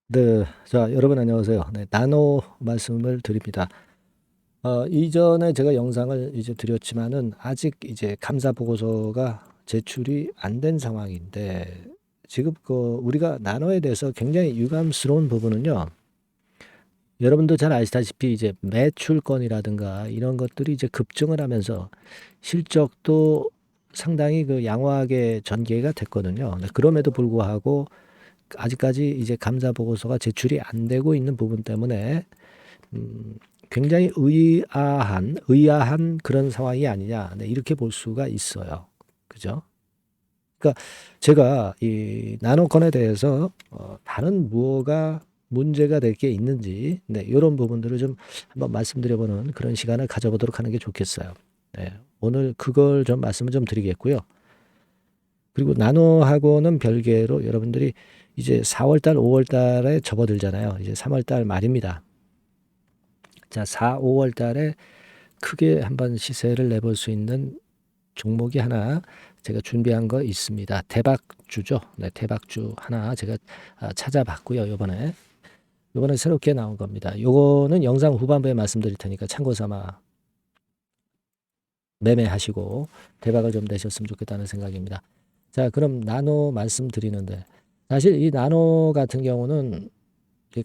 네. 자, 여러분 안녕하세요. 네, 나노 말씀을 드립니다. 이전에 제가 영상을 이제 드렸지만은 아직 이제 감사 보고서가 제출이 안 된 상황인데, 지금 우리가 나노에 대해서 굉장히 유감스러운 부분은요. 여러분도 잘 아시다시피 이제 매출권이라든가 이런 것들이 이제 급증을 하면서 실적도 상당히 양호하게 전개가 됐거든요. 네, 그럼에도 불구하고 아직까지 이제 감사 보고서가 제출이 안 되고 있는 부분 때문에 굉장히 의아한 그런 상황이 아니냐. 네, 이렇게 볼 수가 있어요. 그죠? 그러니까 제가 이 나노건에 대해서 다른 무엇가 문제가 될 게 있는지, 네, 이런 부분들을 좀 한번 말씀드려보는 그런 시간을 가져보도록 하는 게 좋겠어요. 네, 오늘 그걸 좀 말씀을 좀 드리겠고요. 그리고 나노하고는 별개로 여러분들이 이제 4월달, 5월달에 접어들잖아요. 이제 3월달 말입니다. 자, 4, 5월달에 크게 한번 시세를 내볼 수 있는 종목이 하나 제가 준비한 거 있습니다. 대박주죠. 네, 대박주 하나 제가 찾아봤고요. 요번에 새롭게 나온 겁니다. 요거는 영상 후반부에 말씀드릴 테니까 참고 삼아 매매하시고 대박을 좀 내셨으면 좋겠다는 생각입니다. 자, 그럼 나노 말씀드리는데, 사실 이 나노 같은 경우는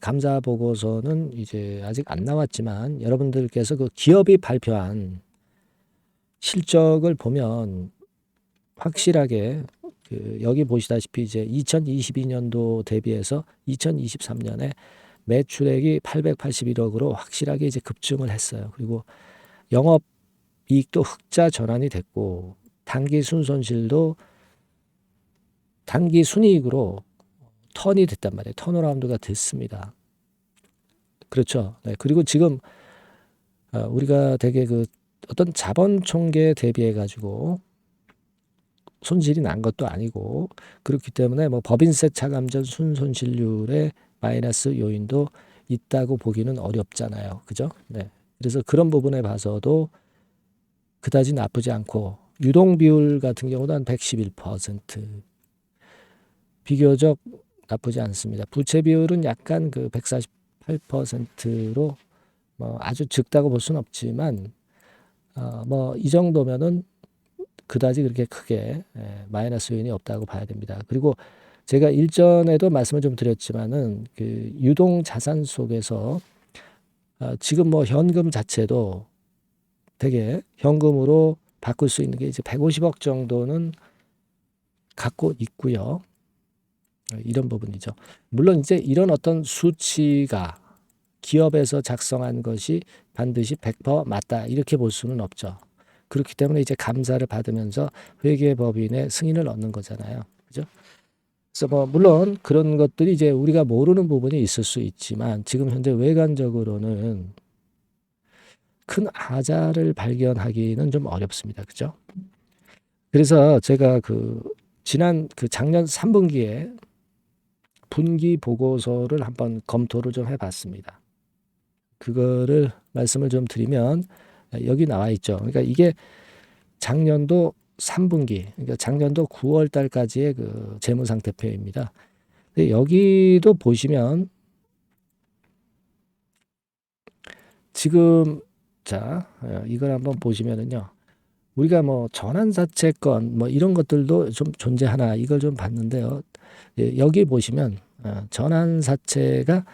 감사 보고서는 이제 아직 안 나왔지만 여러분들께서 그 기업이 발표한 실적을 보면 확실하게 여기 보시다시피 이제 2022년도 대비해서 2023년에 매출액이 881억으로 확실하게 이제 급증을 했어요. 그리고 영업 이익도 흑자 전환이 됐고 단기 순손실도 단기 순이익으로 턴이 됐단 말이에요. 턴어라운드가 됐습니다. 그렇죠. 네. 그리고 지금 우리가 되게 어떤 자본 총계 대비해 가지고 손실이 난 것도 아니고, 그렇기 때문에 뭐 법인세 차감전 순손실률의 마이너스 요인도 있다고 보기는 어렵잖아요. 그죠? 네. 그래서 그런 부분에 봐서도 그다지 나쁘지 않고, 유동 비율 같은 경우도 한 111%, 비교적 나쁘지 않습니다. 부채 비율은 약간 148%로 뭐 아주 적다고 볼 수는 없지만 뭐 이 정도면은 그다지 그렇게 크게 마이너스 요인이 없다고 봐야 됩니다. 그리고 제가 일전에도 말씀을 좀 드렸지만은 유동 자산 속에서 지금 뭐 현금 자체도 되게 현금으로 바꿀 수 있는 게 이제 150억 정도는 갖고 있고요. 이런 부분이죠. 물론 이제 이런 어떤 수치가 기업에서 작성한 것이 반드시 100% 맞다 이렇게 볼 수는 없죠. 그렇기 때문에 이제 감사를 받으면서 회계법인의 승인을 얻는 거잖아요. 그죠? 그래서 뭐 물론 그런 것들이 이제 우리가 모르는 부분이 있을 수 있지만 지금 현재 외관적으로는 큰 하자를 발견하기는 좀 어렵습니다. 그죠? 그래서 제가 작년 3분기에 분기 보고서를 한번 검토를 좀 해봤습니다. 그거를 말씀을 좀 드리면 여기 나와 있죠. 그러니까 이게 작년도 3분기, 그러니까 작년도 9월 달까지의 재무상태표입니다. 근데 여기도 보시면 지금 이걸 한번 보시면은요. 우리가 뭐 전환사채권 뭐 이런 것들도 좀 존재하나 이걸 좀 봤는데요. 여기 보시면 전환사채가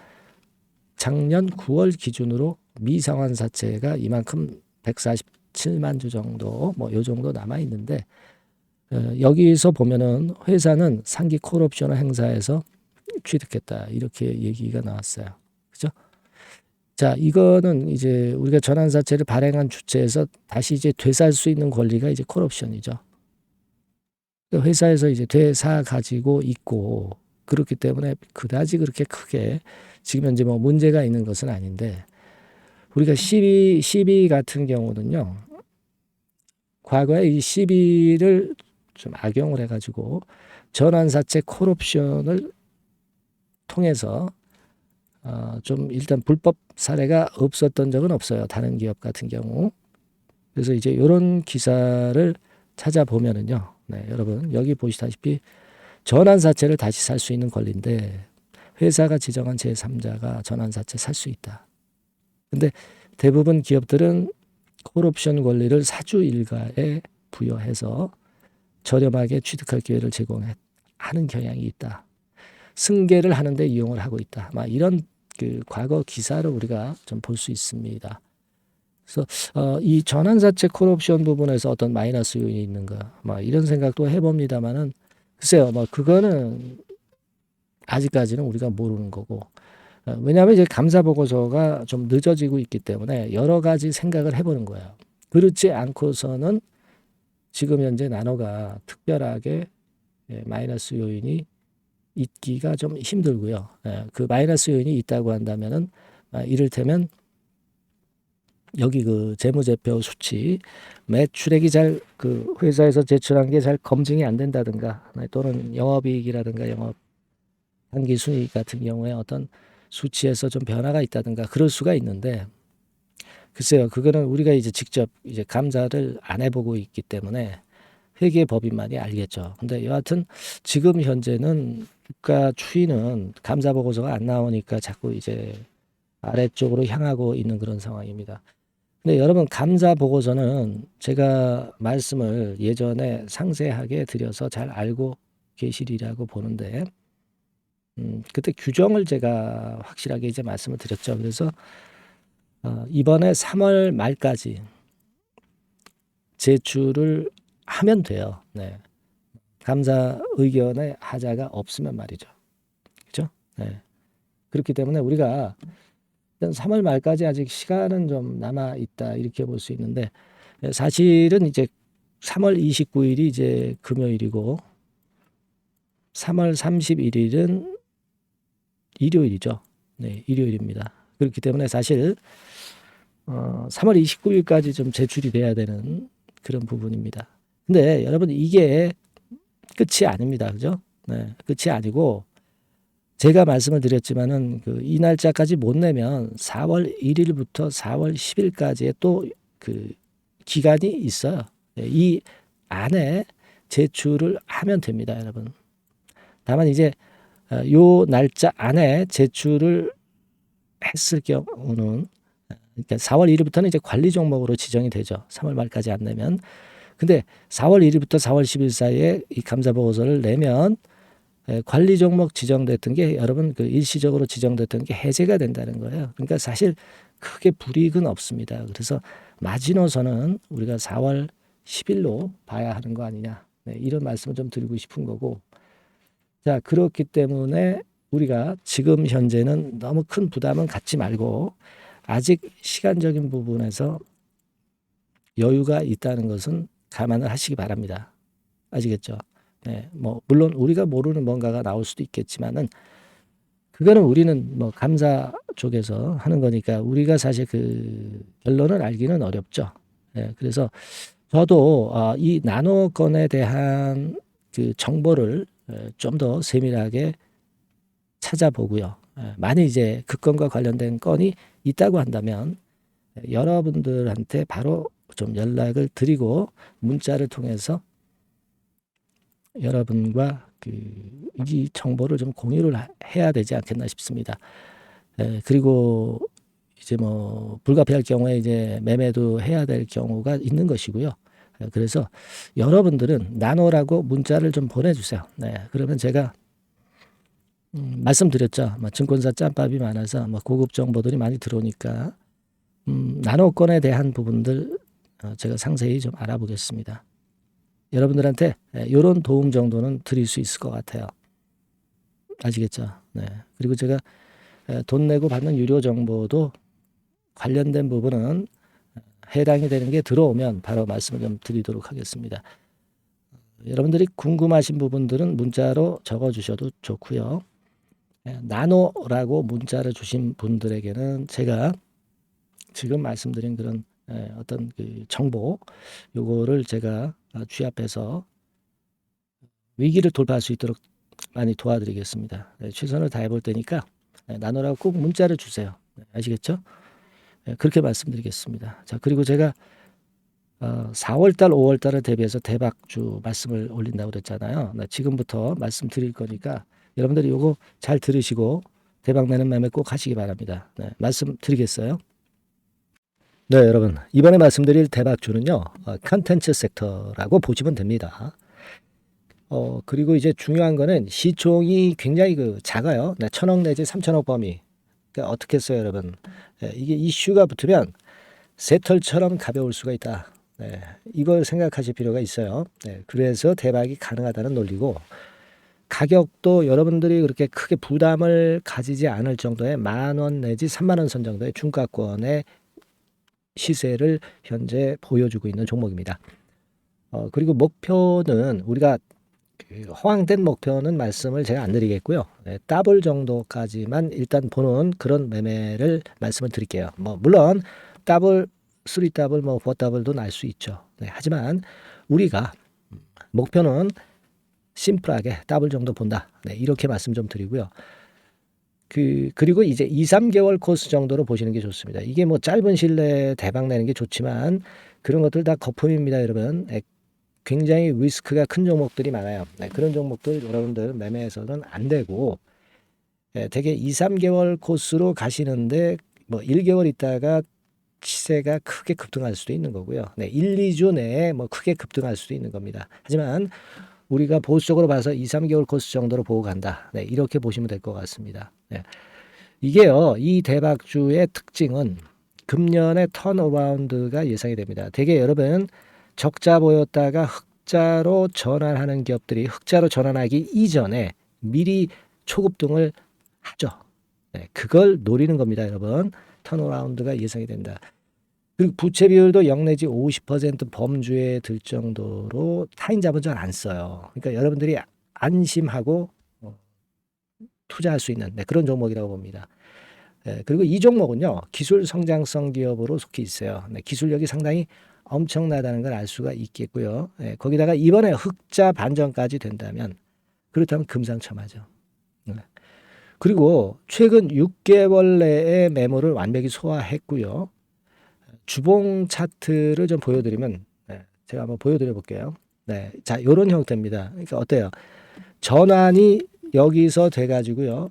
작년 9월 기준으로 미상환사채가 이만큼 147만 주 정도 뭐 요 정도 남아 있는데, 여기서 보면은 회사는 상기 콜옵션을 행사해서 취득했다 이렇게 얘기가 나왔어요. 그죠? 자, 이거는 이제 우리가 전환사채를 발행한 주체에서 다시 이제 되살 수 있는 권리가 이제 콜옵션이죠. 회사에서 이제 되사 가지고 있고, 그렇기 때문에 그다지 그렇게 크게 지금 현재 뭐 문제가 있는 것은 아닌데, 우리가 시비 같은 경우는요, 과거에 이 시비를 좀 악용을 해가지고 전환사채 콜옵션을 통해서 좀 일단 불법 사례가 없었던 적은 없어요. 다른 기업 같은 경우. 그래서 이제 이런 기사를 찾아보면은요, 네, 여러분 여기 보시다시피 전환사채를 다시 살 수 있는 권리인데 회사가 지정한 제3자가 전환사채 살 수 있다. 근데 대부분 기업들은 콜옵션 권리를 사주 일가에 부여해서 저렴하게 취득할 기회를 제공하는 경향이 있다. 승계를 하는데 이용을 하고 있다. 막 이런 그 과거 기사를 우리가 좀 볼 수 있습니다. 그래서 이 전환사채 콜옵션 부분에서 어떤 마이너스 요인이 있는가, 막 이런 생각도 해봅니다만은 글쎄요, 뭐 그거는 아직까지는 우리가 모르는 거고, 왜냐하면 이제 감사 보고서가 좀 늦어지고 있기 때문에 여러 가지 생각을 해보는 거예요. 그렇지 않고서는 지금 현재 나노가 특별하게 마이너스 요인이 있기가 좀 힘들고요. 그 마이너스 요인이 있다고 한다면은 이를테면 여기 그 재무제표 수치 매출액이 잘 그 회사에서 제출한 게 잘 검증이 안 된다든가 또는 영업이익이라든가 영업 단기 순이익 같은 경우에 어떤 수치에서 좀 변화가 있다든가 그럴 수가 있는데 글쎄요, 그거는 우리가 이제 직접 이제 감사를 안 해보고 있기 때문에 회계 법인만이 알겠죠. 근데 여하튼 지금 현재는 주가 추이는 감사 보고서가 안 나오니까 자꾸 이제 아래쪽으로 향하고 있는 그런 상황입니다. 근데 여러분 감사 보고서는 제가 말씀을 예전에 상세하게 드려서 잘 알고 계시리라고 보는데 그때 규정을 제가 확실하게 이제 말씀을 드렸죠. 그래서 이번에 3월 말까지 제출을 하면 돼요. 네. 감사 의견에 하자가 없으면 말이죠. 그렇죠? 네. 그렇기 때문에 우리가 3월 말까지 아직 시간은 좀 남아 있다 이렇게 볼 수 있는데 사실은 이제 3월 29일이 이제 금요일이고 3월 31일은 일요일이죠. 네, 일요일입니다. 그렇기 때문에 사실 3월 29일까지 좀 제출이 돼야 되는 그런 부분입니다. 근데 여러분 이게 끝이 아닙니다. 그죠? 네, 끝이 아니고 제가 말씀을 드렸지만은 이 날짜까지 못 내면 4월 1일부터 4월 10일까지의 또 그 기간이 있어요. 네, 이 안에 제출을 하면 됩니다, 여러분. 다만 이제 요 날짜 안에 제출을 했을 경우는 그러니까 4월 1일부터는 이제 관리 종목으로 지정이 되죠. 3월 말까지 안 내면. 근데 4월 1일부터 4월 10일 사이에 이 감사 보고서를 내면 관리 종목 지정됐던 게 여러분 그 일시적으로 지정됐던 게 해제가 된다는 거예요. 그러니까 사실 크게 불이익은 없습니다. 그래서 마지노선은 우리가 4월 10일로 봐야 하는 거 아니냐. 네, 이런 말씀을 좀 드리고 싶은 거고. 자, 그렇기 때문에 우리가 지금 현재는 너무 큰 부담은 갖지 말고 아직 시간적인 부분에서 여유가 있다는 것은 감안을 하시기 바랍니다. 아시겠죠? 네, 뭐 물론 우리가 모르는 뭔가가 나올 수도 있겠지만은 그거는 우리는 뭐 감사 쪽에서 하는 거니까 우리가 사실 그 결론을 알기는 어렵죠. 네, 그래서 저도 이 나노 건에 대한 그 정보를 좀 더 세밀하게 찾아보고요. 만약 이제 그 건과 관련된 건이 있다고 한다면 여러분들한테 바로 좀 연락을 드리고 문자를 통해서 여러분과 이 정보를 좀 공유를 해야 되지 않겠나 싶습니다. 그리고 이제 뭐 불가피할 경우에 이제 매매도 해야 될 경우가 있는 것이고요. 그래서 여러분들은 나노라고 문자를 좀 보내주세요. 네, 그러면 제가 말씀드렸죠. 뭐 증권사 짬밥이 많아서 뭐 고급 정보들이 많이 들어오니까 나노건에 대한 부분들 제가 상세히 좀 알아보겠습니다. 여러분들한테 이런 도움 정도는 드릴 수 있을 것 같아요. 아시겠죠? 네. 그리고 제가 돈 내고 받는 유료 정보도 관련된 부분은 해당이 되는 게 들어오면 바로 말씀을 좀 드리도록 하겠습니다. 여러분들이 궁금하신 부분들은 문자로 적어주셔도 좋고요. 나노라고 문자를 주신 분들에게는 제가 지금 말씀드린 그런 어떤 그 정보 요거를 제가 취합해서 위기를 돌파할 수 있도록 많이 도와드리겠습니다. 최선을 다해 볼 테니까 나노라고 꼭 문자를 주세요. 아시겠죠? 그렇게 말씀드리겠습니다. 자, 그리고 제가 4월달, 5월달을 대비해서 대박주 말씀을 올린다고 그랬잖아요. 지금부터 말씀드릴 거니까 여러분들이 요거 잘 들으시고 대박나는 매매 꼭 하시기 바랍니다. 네, 말씀드리겠어요. 네, 여러분. 이번에 말씀드릴 대박주는요, 컨텐츠 섹터라고 보시면 됩니다. 그리고 이제 중요한 거는 시총이 굉장히 작아요. 네, 1,000억 내지 3,000억 범위. 그러니까 어떻게 했어요, 여러분? 네, 이게 이슈가 붙으면 새털처럼 가벼울 수가 있다. 네, 이걸 생각하실 필요가 있어요. 네, 그래서 대박이 가능하다는 논리고, 가격도 여러분들이 그렇게 크게 부담을 가지지 않을 정도의 10,000원 내지 30,000원 선 정도의 중가권의 시세를 현재 보여주고 있는 종목입니다. 그리고 목표는 우리가 허황된 목표는 말씀을 제가 안 드리겠고요. 네, 더블 정도까지만 일단 보는 그런 매매를 말씀을 드릴게요. 뭐 물론 더블, 3더블, 뭐 4더블도 날 수 있죠. 네, 하지만 우리가 목표는 심플하게 더블 정도 본다. 네, 이렇게 말씀 좀 드리고요. 그리고 이제 2, 3개월 코스 정도로 보시는 게 좋습니다. 이게 뭐 짧은 시일 내에 대박 내는 게 좋지만 그런 것들 다 거품입니다, 여러분. 굉장히 리스크가 큰 종목들이 많아요. 네, 그런 종목들 여러분들 매매해서는 안 되고, 되게 2, 3개월 코스로 가시는데 뭐 1개월 있다가 시세가 크게 급등할 수도 있는 거고요. 네, 1, 2주 내에 뭐 크게 급등할 수도 있는 겁니다. 하지만 우리가 보수적으로 봐서 2, 3개월 코스 정도로 보고 간다. 네, 이렇게 보시면 될 것 같습니다. 네. 이게요, 이 대박주의 특징은 금년에 턴어라운드가 예상이 됩니다. 되게 여러분 적자 보였다가 흑자로 전환하는 기업들이 흑자로 전환하기 이전에 미리 초급등을 하죠. 네, 그걸 노리는 겁니다, 여러분. 턴어라운드가 예상이 된다. 그리고 부채 비율도 0 내지 50% 범주에 들 정도로 타인 자본 잘 안 써요. 그러니까 여러분들이 안심하고 투자할 수 있는 그런 종목이라고 봅니다. 그리고 이 종목은요, 기술 성장성 기업으로 속해 있어요. 기술력이 상당히 엄청나다는 걸 알 수가 있겠고요. 거기다가 이번에 흑자 반전까지 된다면, 그렇다면 금상첨화죠. 그리고 최근 6개월 내에 매물을 완벽히 소화했고요. 주봉 차트를 좀 보여드리면, 제가 한번 보여드려 볼게요. 네, 자, 이런 형태입니다. 그러니까 어때요? 전환이 여기서 돼가지고요,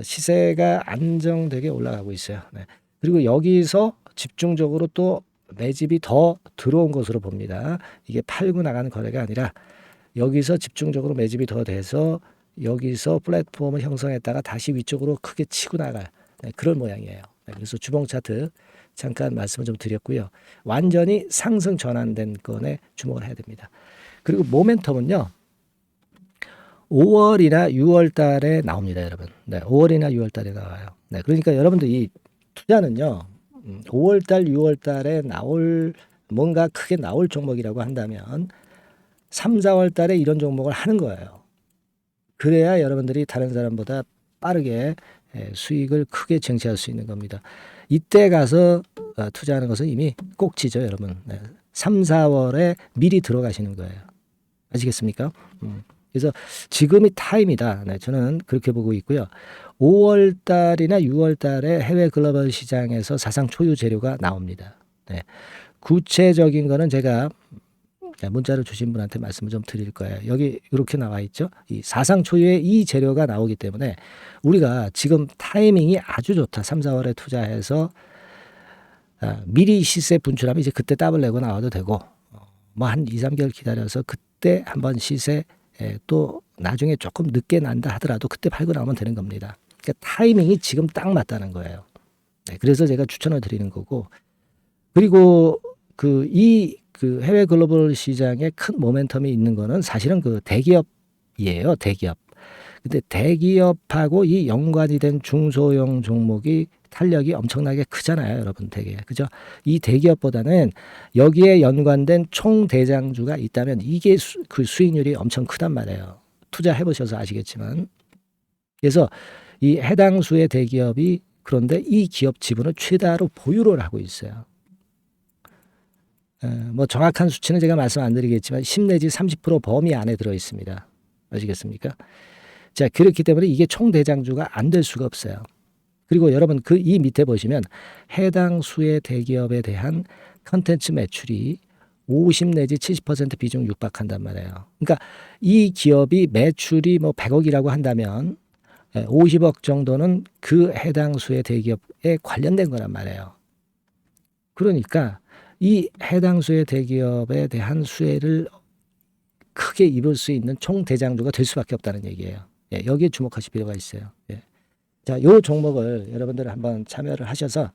시세가 안정되게 올라가고 있어요. 네. 그리고 여기서 집중적으로 또 매집이 더 들어온 것으로 봅니다. 이게 팔고 나가는 거래가 아니라 여기서 집중적으로 매집이 더 돼서 여기서 플랫폼을 형성했다가 다시 위쪽으로 크게 치고 나갈 그런 모양이에요. 그래서 주봉 차트 잠깐 말씀을 좀 드렸고요. 완전히 상승 전환된 건에 주목을 해야 됩니다. 그리고 모멘텀은요, 5월이나 6월 달에 나옵니다, 여러분. 네, 5월이나 6월 달에 나와요. 네, 그러니까 여러분들 이 투자는요, 5월 달, 6월 달에 뭔가 크게 나올 종목이라고 한다면 3, 4월 달에 이런 종목을 하는 거예요. 그래야 여러분들이 다른 사람보다 빠르게 수익을 크게 쟁취할 수 있는 겁니다. 이때 가서 투자하는 것은 이미 꼭지죠, 여러분. 3, 4월에 미리 들어가시는 거예요. 아시겠습니까? 그래서 지금이 타임이다. 네, 저는 그렇게 보고 있고요. 5월 달이나 6월 달에 해외 글로벌 시장에서 사상 초유 재료가 나옵니다. 네, 구체적인 거는 제가 문자를 주신 분한테 말씀을 좀 드릴 거예요. 여기 이렇게 나와 있죠. 이 사상 초유의 이 재료가 나오기 때문에 우리가 지금 타이밍이 아주 좋다. 3, 4월에 투자해서 미리 시세 분출하면 이제 그때 더블 내고 나와도 되고, 뭐 한 2, 3개월 기다려서 그때 한번 시세 또 나중에 조금 늦게 난다 하더라도 그때 팔고 나오면 되는 겁니다. 그러니까 타이밍이 지금 딱 맞다는 거예요. 네, 그래서 제가 추천을 드리는 거고, 그리고 이 해외 글로벌 시장에 큰 모멘텀이 있는 거는 사실은 대기업이에요. 대기업. 근데 대기업하고 이 연관이 된 중소형 종목이 탄력이 엄청나게 크잖아요, 여러분. 되게 그죠? 이 대기업보다는 여기에 연관된 총대장주가 있다면 이게 수익률이 엄청 크단 말이에요. 투자해 보셔서 아시겠지만. 그래서 이 해당 수의 대기업이 그런데 이 기업 지분을 최다로 보유를 하고 있어요. 뭐 정확한 수치는 제가 말씀 안 드리겠지만 10 내지 30% 범위 안에 들어 있습니다. 아시겠습니까? 자, 그렇기 때문에 이게 총대장주가 안 될 수가 없어요. 그리고 여러분 이 밑에 보시면 해당 수의 대기업에 대한 컨텐츠 매출이 50 내지 70% 비중 육박한단 말이에요. 그러니까 이 기업이 매출이 뭐 100억이라고 한다면 50억 정도는 그 해당 수의 대기업에 관련된 거란 말이에요. 그러니까 이 해당 수의 대기업에 대한 수혜를 크게 입을 수 있는 총대장주가 될 수밖에 없다는 얘기예요. 예, 여기에 주목하실 필요가 있어요. 예. 자, 요 종목을 여러분들 한번 참여를 하셔서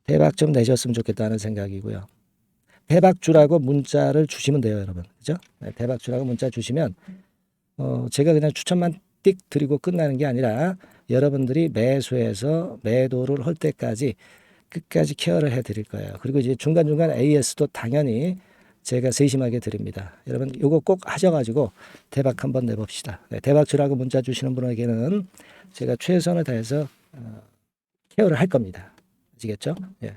대박 좀 내셨으면 좋겠다는 생각이고요. 대박주라고 문자를 주시면 돼요, 여러분. 그죠? 네, 대박주라고 문자 주시면 제가 그냥 추천만 띡 드리고 끝나는 게 아니라 여러분들이 매수해서 매도를 할 때까지 끝까지 케어를 해 드릴 거예요. 그리고 이제 중간중간 AS도 당연히 제가 세심하게 드립니다. 여러분 요거 꼭 하셔가지고 대박 한번 내봅시다. 네, 대박주라고 문자 주시는 분에게는 제가 최선을 다해서 케어를 할 겁니다. 아시겠죠? 예.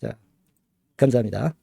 자, 감사합니다.